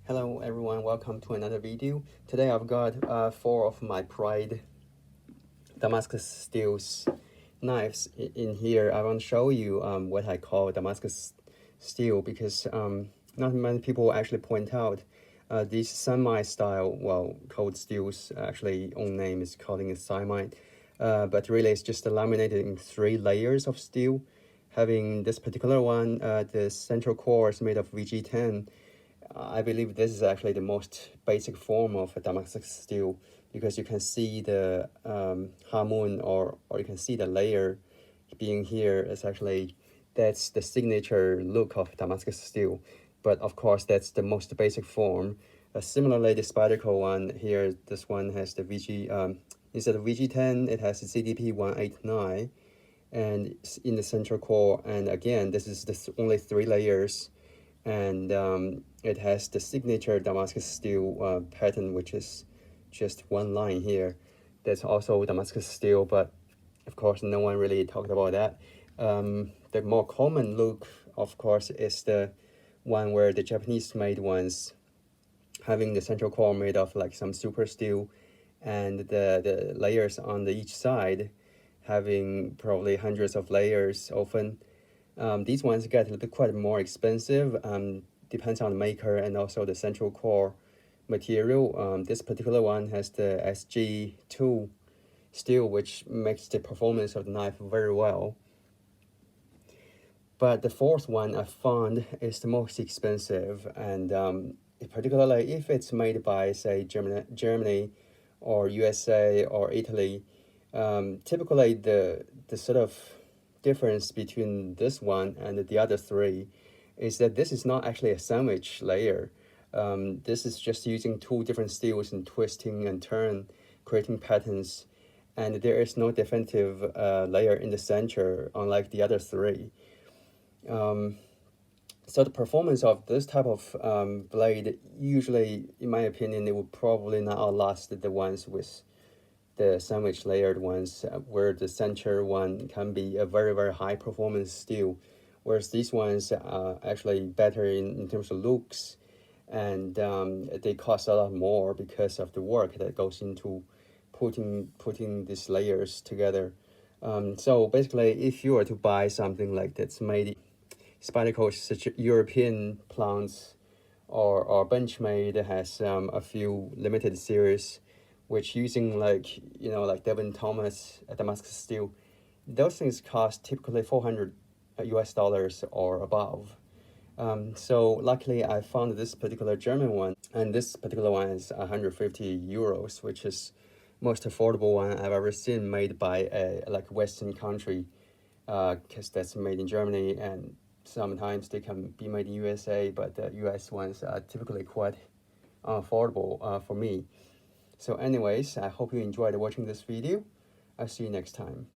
Hello everyone, welcome to another video. Today I've got 4 of my Pride Damascus steels knives in here. I want to show you what I call Damascus steel because not many people actually point out these semi-style, well, cold steels, actually own name is calling it Simite, but really it's just laminated in 3 layers of steel. Having this particular one, the central core is made of VG10. I believe this is actually the most basic form of a Damascus steel because you can see the harmon or you can see the layer being here is actually, that's the signature look of Damascus steel. But of course, that's the most basic form. Similarly, the Spyderco one here, this one has the instead of VG10, it has the CDP189 and in the central core. And again, this is the only 3 layers. And it has the signature Damascus steel pattern, which is just 1 line here. That's also Damascus steel, but of course no one really talked about that. The more common look, of course, is the one where the Japanese made ones having the central core made of like some super steel and the layers on each side having probably hundreds of layers often. These ones get a little bit quite more expensive, depends on the maker and also the central core material. This particular one has the SG2 steel, which makes the performance of the knife very well. But the 4th one I found is the most expensive, and particularly if it's made by, say, Germany or USA or Italy. Typically the sort of difference between this one and the other 3 is that this is not actually a sandwich layer. This is just using 2 different steels and twisting and turn, creating patterns, and there is no definitive layer in the center, unlike the other 3. So the performance of this type of blade, usually, in my opinion, it would probably not outlast the ones with the sandwich layered ones, where the center one can be a very, very high performance steel, whereas these ones are actually better in terms of looks, and they cost a lot more because of the work that goes into putting these layers together. So basically, if you were to buy something like that's made Spyderco, such European plants or Benchmade has a few limited series which using like Devon Thomas Damascus steel, those things cost typically $400 US or above. So luckily I found this particular German one, and this particular one is 150 euros, which is most affordable one I've ever seen made by a like Western country, because that's made in Germany, and sometimes they can be made in USA, but the US ones are typically quite affordable for me. So anyways, I hope you enjoyed watching this video. I'll see you next time.